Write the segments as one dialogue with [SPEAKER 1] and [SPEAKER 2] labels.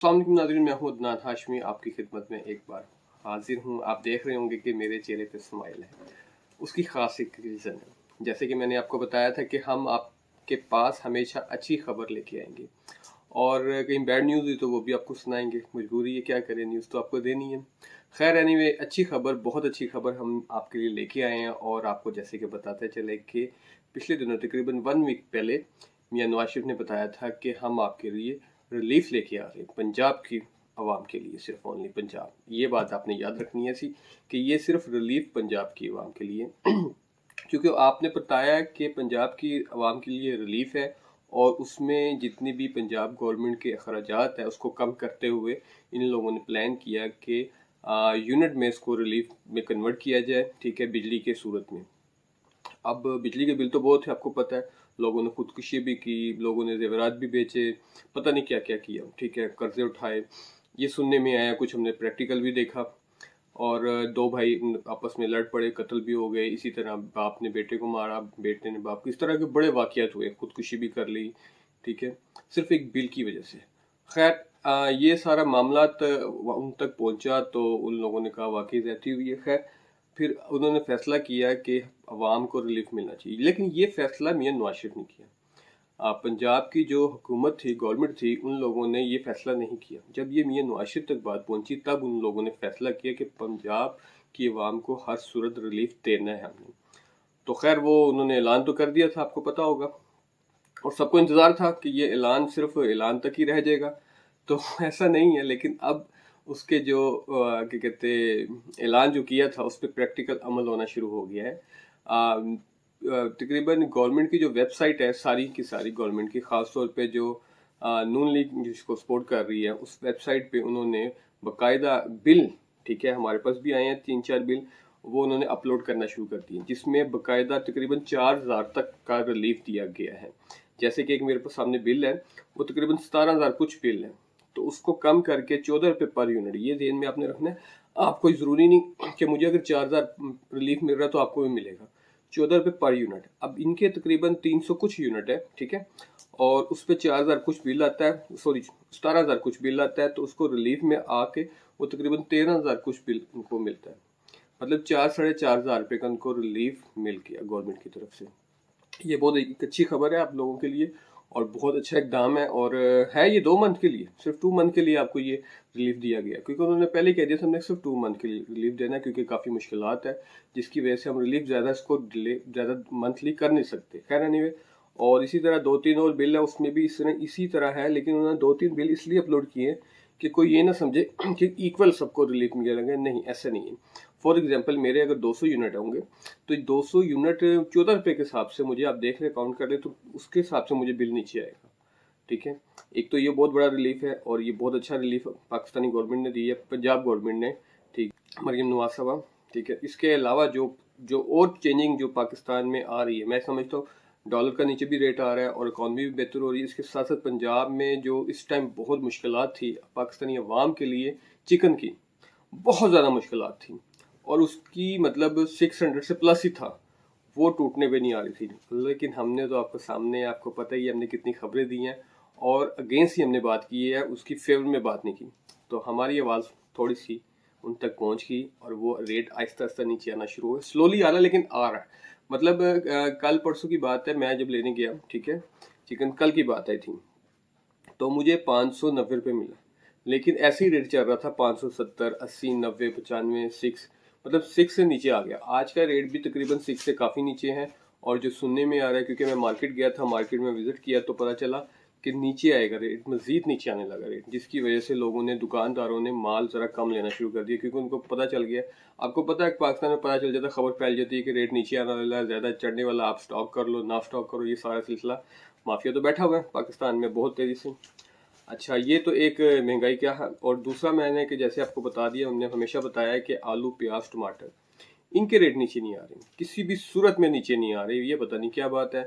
[SPEAKER 1] अस्सलाम वालेकुम नाज़रीन, मैं हूं अदनान हाशमी आपकी खिदमत में एक बार हाजिर हूं। आप देख रहे होंगे कि मेरे चेहरे पे स्माइल है। उसकी ख़ास एक रीज़न है। जैसे कि मैंने आपको बताया था कि हम आपके पास हमेशा अच्छी खबर लेके आएंगे और कहीं बैड न्यूज़ हुई तो वो भी आपको सुनाएंगे। मजबूरी है, क्या करें, न्यूज़ तो आपको देनी है। खैर एनीवे, अच्छी खबर, बहुत अच्छी खबर हम आपके लिए लेके आए हैं और आपको जैसे कि बताते चले कि पिछले दिनों तकरीबन 1 वीक पहले मियां नवाज शरीफ ने बताया था कि हम आपके लिए रिलीफ लेके आ रहे हैं पंजाब की आवाम के लिए, सिर्फ ओनली पंजाब। ये बात आपने याद रखनी है सी कि ये सिर्फ रिलीफ पंजाब की आवाम के लिए क्योंकि आपने बताया कि पंजाब की आवाम के लिए रिलीफ है और उसमें जितनी भी पंजाब गवर्नमेंट के अखराजात है उसको कम करते हुए इन लोगों ने प्लान किया कि यूनिट में इसको रिलीफ में कन्वर्ट किया जाए, ठीक है, बिजली के सूरत में। अब बिजली के बिल तो बहुत है, आपको पता है। लोगों ने खुदकुशी भी की, लोगों ने जेवरात भी बेचे, पता नहीं क्या क्या किया, ठीक है, कर्जे उठाए। ये सुनने में आया, कुछ हमने प्रैक्टिकल भी देखा। और दो भाई आपस में लड़ पड़े, कत्ल भी हो गए। इसी तरह बाप ने बेटे को मारा, बेटे ने बाप को, इस तरह के बड़े वाकयात हुए, खुदकुशी भी कर ली, ठीक है, सिर्फ एक बिल की वजह से। खैर ये सारा मामला उन तक पहुंचा तो उन लोगों ने कहा वाकई ज्यादती हुई है। खैर फिर उन्होंने फैसला किया कि अवाम को रिलीफ मिलना चाहिए, लेकिन ये फैसला मियां नवाज शरीफ ने किया। पंजाब की जो हुकूमत थी, गवर्नमेंट थी, उन लोगों ने ये फैसला नहीं किया। जब ये मियां नवाज शरीफ तक बात पहुंची तब उन लोगों ने फैसला किया कि पंजाब की अवाम को हर सूरत रिलीफ देना है हमने। तो खैर वो उन्होंने ऐलान तो कर दिया था, आपको पता होगा, और सबको इंतज़ार था कि ये ऐलान सिर्फ ऐलान तक ही रह जाएगा। तो ऐसा नहीं है, लेकिन अब उसके जो क्या कहते ऐलान जो किया था उस पर प्रैक्टिकल अमल होना शुरू हो गया है। तकरीबन गवर्नमेंट की जो वेबसाइट है, सारी की सारी गवर्नमेंट की, ख़ास तौर पे जो नून लीग जिसको सपोर्ट कर रही है, उस वेबसाइट पे उन्होंने बाकायदा बिल, ठीक है, हमारे पास भी आए हैं 3-4 बिल, वो उन्होंने अपलोड करना शुरू कर दिए, जिसमें बाकायदा तकरीबन 4,000 तक का रिलीफ दिया गया है। जैसे कि एक मेरे पास सामने बिल है, वो तकरीबन 17,000 कुछ बिल है, तो उसको कम करके 14 रुपये पर यूनिट, ये ध्यान में आपने रखना है। आपको ज़रूरी नहीं कि मुझे अगर 4,000 रिलीफ मिल रहा है तो आपको भी मिलेगा। 14 रुपये पर यूनिट। अब इनके तकरीबन 300 कुछ यूनिट है, ठीक है, और उस पर 4,000 कुछ बिल आता है, सॉरी 17,000 कुछ बिल आता है, तो उसको रिलीफ में आके वो तकरीबन 13,000 कुछ बिल उनको मिलता है। मतलब 4-4,500 रुपये का उनको रिलीफ मिल गया गवर्नमेंट की तरफ से। ये बहुत एक अच्छी खबर है आप लोगों के लिए और बहुत अच्छा इकदाम है। और है ये 2 मंथ के लिए, सिर्फ 2 मंथ के लिए आपको ये रिलीफ दिया गया, क्योंकि उन्होंने पहले कह दिया था हमने सिर्फ 2 मंथ के लिए रिलीफ देना है, क्योंकि काफ़ी मुश्किलात है जिसकी वजह से हम रिलीफ ज़्यादा इसको डिले ज़्यादा मंथली कर नहीं सकते। खैर एनीवे, और इसी तरह 2-3 और बिल है, उसमें भी इसी तरह है, लेकिन उन्होंने 2-3 बिल इसलिए अपलोड किए कि कोई ये ना समझे कि इक्वल सबको रिलीफ मिलेगा। नहीं, ऐसा नहीं है। फॉर एग्जांपल मेरे अगर 200 यूनिट होंगे तो 200 यूनिट 14 रुपये के हिसाब से मुझे, आप देख रहे काउंट कर रहे, तो उसके हिसाब से मुझे बिल नीचे आएगा, ठीक है। एक तो ये बहुत बड़ा रिलीफ है और ये बहुत अच्छा रिलीफ पाकिस्तानी गवर्नमेंट ने दी है, पंजाब गवर्नमेंट ने, ठीक, मरियम नवाज साहबा, ठीक है। इसके अलावा जो जो और चेंजिंग जो पाकिस्तान में आ रही है, मैं समझता हूँ डॉलर का नीचे भी रेट आ रहा है और इकॉनमी भी बेहतर हो रही है। इसके साथ साथ पंजाब में जो इस टाइम बहुत मुश्किलात थी पाकिस्तानी अवाम के लिए, चिकन की बहुत ज़्यादा मुश्किलात थी, और उसकी मतलब 600 से प्लस ही था, वो टूटने पे नहीं आ रही थी। लेकिन हमने तो आपको सामने, आपको पता ही है हमने कितनी खबरें दी हैं और अगेंस्ट ही हमने बात की है, उसकी फेवर में बात नहीं की। तो हमारी आवाज़ थोड़ी सी उन तक पहुंच गई और वो रेट आहिस्ता आहिस्ता नीचे आना शुरू हुआ, स्लोली आ रहा लेकिन आ रहा है। मतलब कल परसों की बात है, मैं जब लेने गया, ठीक है, चिकन कल की बात आई थी, तो मुझे 590 रुपये मिला। लेकिन ऐसे ही रेट चल रहा था 570, 80, 90, 95, 6, मतलब 6 से नीचे आ गया। आज का रेट भी तकरीबन 6 से काफ़ी नीचे है। और जो सुनने में आ रहा है, क्योंकि मैं मार्केट गया था, मार्केट में विजिट किया, तो पता चला कि नीचे आएगा रेट, मज़ीद नीचे आने लगा रेट, जिसकी वजह से लोगों ने, दुकानदारों ने माल ज़रा कम लेना शुरू कर दिया, क्योंकि उनको पता चल गया। आपको पता है पाकिस्तान में पता चल जाता है, खबर फैल जाती है कि रेट नीचे आने वाला है, ज़्यादा चढ़ने वाला, आप स्टॉक कर लो, ना स्टॉक करो, ये सारा सिलसिला। माफिया तो बैठा हुआ है पाकिस्तान में बहुत तेज़ी से। अच्छा, ये तो एक महंगाई क्या है। और दूसरा मैंने कि जैसे आपको बता दिया, हमने हमेशा बताया है कि आलू, प्याज, टमाटर, इनके रेट नीचे नहीं आ रहे, किसी भी सूरत में नीचे नहीं आ रहे। ये पता नहीं क्या बात है।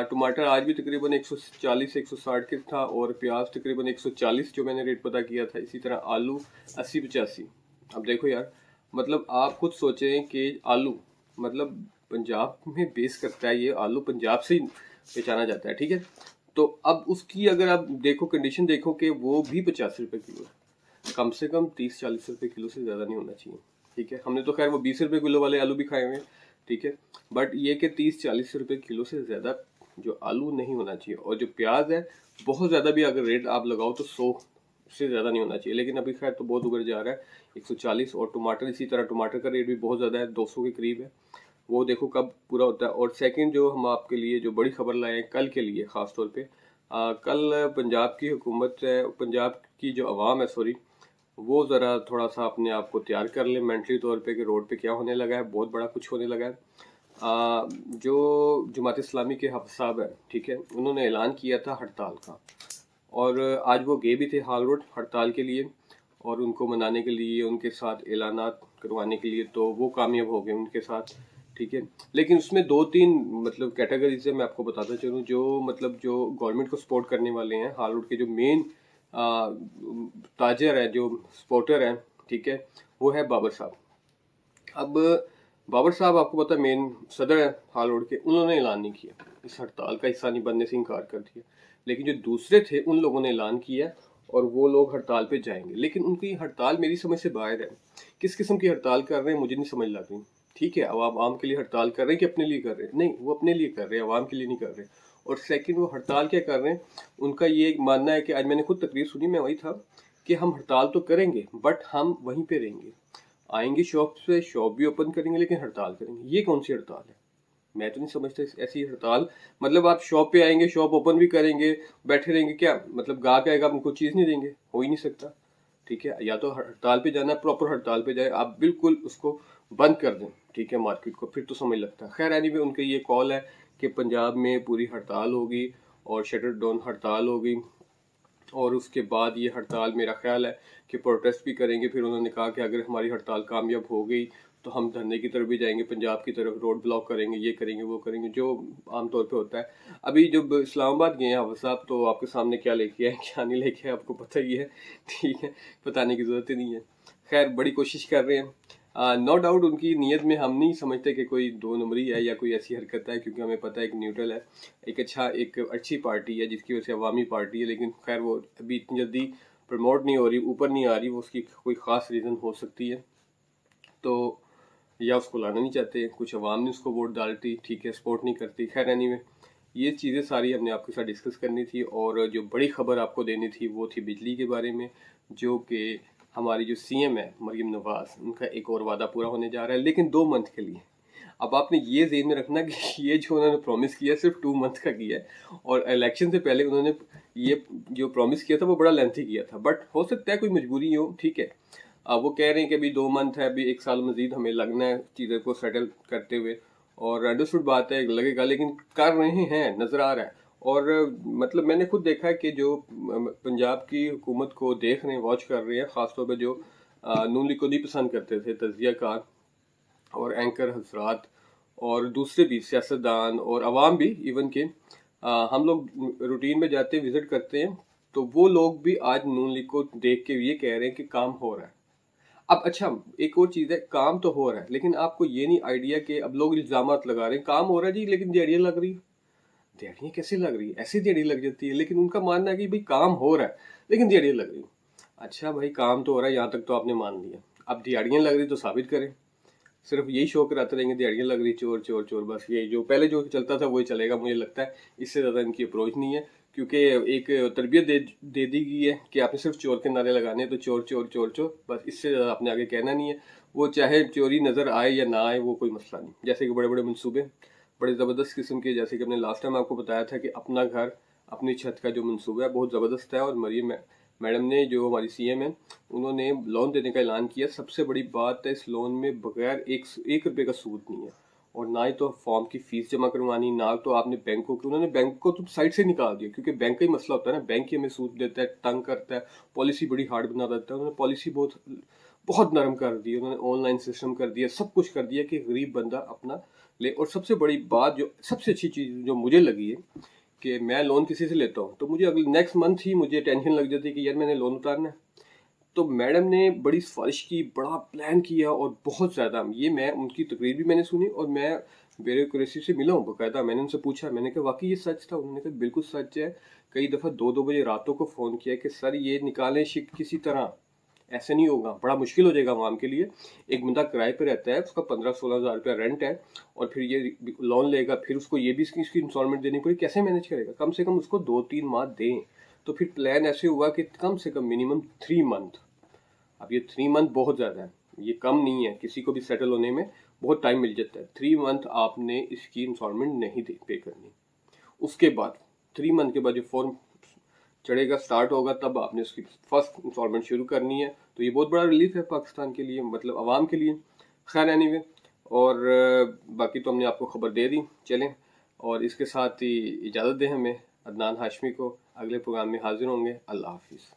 [SPEAKER 1] टमाटर आज भी तकरीबन 140 160 के था, और प्याज तकरीबन 140 जो मैंने रेट पता किया था। इसी तरह आलू 80-85। अब देखो यार, मतलब आप खुद सोचें कि आलू, मतलब पंजाब में बेस करता है ये आलू, पंजाब से ही पहचाना जाता है, ठीक है। तो अब उसकी अगर आप देखो कंडीशन देखो कि वो भी 85 रुपये किलो है, कम से कम 30-40 रुपये किलो से ज़्यादा नहीं होना चाहिए। ठीक है, हमने तो खैर वो 20 रुपये किलो वाले आलू भी खाए हुए हैं। ठीक है, बट ये कि 30-40 रुपये किलो से ज़्यादा जो आलू नहीं होना चाहिए। और जो प्याज है बहुत ज़्यादा भी अगर रेट आप लगाओ तो 100 से ज़्यादा नहीं होना चाहिए, लेकिन अभी खैर तो बहुत ऊपर जा रहा है 140। और टमाटर इसी तरह, टमाटर का रेट भी बहुत ज़्यादा है, 200 के करीब है। वो देखो कब पूरा होता है। और सेकंड जो हम आपके लिए जो बड़ी खबर लाए हैं कल के लिए ख़ास तौर पे, कल पंजाब की हुकूमत है, पंजाब की जो आवाम है सॉरी, वो ज़रा थोड़ा सा अपने आप को तैयार कर ले मेंटली तौर पे कि रोड पे क्या होने लगा है, बहुत बड़ा कुछ होने लगा है। जो जमात इस्लामी के हाफ़िज़ साहब हैं, ठीक है, उन्होंने ऐलान किया था हड़ताल का, और आज वो गए भी थे हाल रोड हड़ताल के लिए, और उनको मनाने के लिए, उनके साथ ऐलानात करवाने के लिए, तो वो कामयाब हो गए उनके साथ। ठीक है, लेकिन उसमें 2-3 मतलब कैटेगरी से मैं आपको बताता चलूँ, जो मतलब जो गवर्नमेंट को सपोर्ट करने वाले हैं, हाल रोड के जो मेन ताजर हैं, जो सपोर्टर हैं, ठीक है, वो है बाबर साहब। अब बाबर साहब आपको पता है मेन सदर है हाल रोड के, उन्होंने ऐलान नहीं किया, इस हड़ताल का हिस्सा नहीं बनने से इनकार कर दिया। लेकिन जो दूसरे थे उन लोगों ने ऐलान किया और वो लोग हड़ताल पे जाएंगे। लेकिन उनकी हड़ताल मेरी समझ से बाहर है। किस किस्म की हड़ताल कर रहे हैं मुझे नहीं समझ लग रही। ठीक है, अब आप आम के लिए हड़ताल कर रहे हैं कि अपने लिए कर रहे हैं? नहीं, वो अपने लिए कर रहे हैं, आवाम के लिए नहीं कर रहे। और सेकंड, वो हड़ताल क्या कर रहे हैं, उनका ये मानना है कि आज मैंने खुद तकरीर सुनी, मैं वही था कि हम हड़ताल तो करेंगे बट हम वहीं पे रहेंगे, आएंगे शॉप से, शॉप भी ओपन करेंगे लेकिन हड़ताल करेंगे। ये कौन सी हड़ताल है? मैं तो नहीं समझता ऐसी हड़ताल। मतलब आप शॉप पे आएंगे, शॉप ओपन भी करेंगे, बैठे रहेंगे, क्या मतलब गाहक आएगा आप उनको चीज़ नहीं देंगे? हो ही नहीं सकता। ठीक है, या तो हड़ताल पे जाना, प्रॉपर हड़ताल पे जाए, आप बिल्कुल उसको बंद कर दें, ठीक है, मार्केट को, फिर तो समझ लगता है। खैर एनीवे, उनके ये कॉल है कि पंजाब में पूरी हड़ताल होगी और शटर डाउन हड़ताल होगी, और उसके बाद ये हड़ताल मेरा ख्याल है कि प्रोटेस्ट भी करेंगे। फिर उन्होंने कहा कि अगर हमारी हड़ताल कामयाब हो गई तो हम धरने की तरफ भी जाएंगे, पंजाब की तरफ रोड ब्लॉक करेंगे, ये करेंगे वो करेंगे, जो आमतौर पे होता है। अभी जब इस्लामाबाद गए हैं हाफिज़ साहब, तो आपके सामने क्या लेके आए क्या नहीं लेके आए आपको पता ही है। ठीक है, बताने की ज़रूरत ही नहीं है। खैर बड़ी कोशिश कर रहे हैं। नो डाउट उनकी नीयत में हम नहीं समझते कि कोई दो नंबरी है या कोई ऐसी हरकत है, क्योंकि हमें पता है एक न्यूट्रल है, एक अच्छी पार्टी है जिसकी वजह से अवामी पार्टी है। लेकिन खैर वो अभी इतनी जल्दी प्रमोट नहीं हो रही, ऊपर नहीं आ रही, वो उसकी कोई ख़ास रीज़न हो सकती है। तो या उसको लाना नहीं चाहते, कुछ अवाम ने उसको वोट डालती, ठीक है, सपोर्ट नहीं करती। खैर एनीवे, ये चीज़ें सारी हमने आपके साथ डिस्कस करनी थी। और जो बड़ी खबर आपको देनी थी वो थी बिजली के बारे में, जो कि हमारी जो सीएम है मरीम नवाज, उनका एक और वादा पूरा होने जा रहा है, लेकिन 2 मंथ के लिए। अब आपने ये ज़हन में रखना कि ये जो उन्होंने प्रॉमिस किया सिर्फ 2 मंथ का किया है, और इलेक्शन से पहले उन्होंने ये जो प्रॉमिस किया था वो बड़ा लेंथी किया था। बट हो सकता है कोई मजबूरी हो, ठीक है। अब वो कह रहे हैं कि अभी 2 मंथ है, अभी 1 साल मजीद हमें लगना है चीज़ों को सेटल करते हुए, और अंडरस्टूड बात है लगेगा, लेकिन कर रहे हैं, नज़र आ रहा है। और मतलब मैंने खुद देखा है कि जो पंजाब की हुकूमत को देख रहे हैं, वॉच कर रहे हैं, ख़ासतौर पर जो नून लीग को नहीं पसंद करते थे तजियाकार और एंकर हजरात और दूसरे भी सियासतदान और अवाम भी, इवन के हम लोग रूटीन में जाते हैं, विजिट करते हैं, तो वो लोग भी आज नून लीग को देख के ये कह रहे हैं कि काम हो रहा है। अब अच्छा, एक और चीज़ है, काम तो हो रहा है, लेकिन आपको ये नहीं आइडिया कि अब लोग इल्ज़ामात लगा रहे हैं काम हो रहा है जी, लेकिन दिहाड़ियाँ लग रही। दिहाड़ियाँ कैसे लग रही है? ऐसी दिहाड़ी लग जाती है, लेकिन उनका मानना है कि भाई काम हो रहा है लेकिन दिहाड़ियाँ लग रही। अच्छा भाई, काम तो हो रहा है, यहाँ तक तो आपने मान लिया, अब दिहाड़ियाँ लग रही तो साबित करें। सिर्फ यही शो कराते रहेंगे दिहाड़ियाँ लग रही, चोर चोर चोर, बस ये जो पहले जो चलता था वही चलेगा मुझे लगता है। इससे ज़्यादा इनकी अप्रोच नहीं है, क्योंकि एक तरबियत दे दी गई है कि आपने सिर्फ चोर के नारे लगाने हैं, तो चोर चोर चोर चोर, बस इससे ज़्यादा आपने आगे कहना नहीं है। वो चाहे चोरी नज़र आए या ना आए, वो कोई मसला नहीं। जैसे कि बड़े बड़े मनसूबे, बड़े ज़बरदस्त किस्म के, जैसे कि हमने लास्ट टाइम आपको बताया था कि अपना घर अपनी छत का जो मनसूबा है बहुत ज़बरदस्त है। और मरीम मैडम ने, जो हमारी सीएम है, उन्होंने लोन देने का ऐलान किया। सबसे बड़ी बात है, इस लोन में बगैर एक रुपये का सूद नहीं है, और ना ही तो फॉर्म की फीस जमा करवानी, ना तो आपने बैंकों की, उन्होंने बैंक को तो साइड से निकाल दिया, क्योंकि बैंक का ही मसला होता है ना, बैंक ही हमें सूद देता है, तंग करता है, पॉलिसी बड़ी हार्ड बना देता है। उन्होंने पॉलिसी बहुत बहुत नरम कर दी, उन्होंने ऑनलाइन सिस्टम कर दिया, सब कुछ कर दिया कि गरीब बंदा अपना ले। और सबसे बड़ी बात, जो सबसे अच्छी चीज़ जो मुझे लगी है, कि मैं लोन किसी से लेता हूँ तो मुझे अगले नेक्स्ट मंथ ही मुझे टेंशन लग जाती है कि यार मैंने लोन उतारना है, तो मैडम ने बड़ी सिफारिश की, बड़ा प्लान किया और बहुत ज़्यादा ये मैं उनकी तकरीर भी मैंने सुनी और मैं ब्यूरोक्रेसी से मिला हूँ बाकायदा। मैंने उनसे पूछा, मैंने कहा वाक़ई ये सच था? उन्होंने कहा बिल्कुल सच है। कई दफ़ा 2-2 बजे रातों को फ़ोन किया कि सर ये निकालें शिफ्ट किसी तरह, ऐसे नहीं होगा, बड़ा मुश्किल हो जाएगा आवाम के लिए। एक बंदा किराए पे रहता है, उसका 15-16 हज़ार रुपया रेंट है और फिर ये लोन लेगा, फिर उसको ये भी इसकी इंस्टॉलमेंट देनी पड़ेगी, कैसे मैनेज करेगा? कम से कम उसको 2-3 माह दें। तो फिर प्लान ऐसे हुआ कि कम से कम मिनिमम 3 मंथ। अब ये 3 मंथ बहुत ज़्यादा है, ये कम नहीं है, किसी को भी सेटल होने में बहुत टाइम मिल जाता है। 3 मंथ आपने इसकी इंस्टॉलमेंट नहीं दे पे करनी। उसके बाद 3 मंथ के बाद जो फॉर्म चढ़ेगा, स्टार्ट होगा, तब आपने उसकी फर्स्ट इंस्टॉलमेंट शुरू करनी है। तो ये बहुत बड़ा रिलीफ है पाकिस्तान के लिए, मतलब आवाम के लिए। खैर एनीवे, और बाकी तो हमने आपको खबर दे दी। चलें, और इसके साथ ही इजाज़त दें हमें। अदनान हाशमी को अगले प्रोग्राम में हाजिर होंगे। अल्लाह हाफिज़।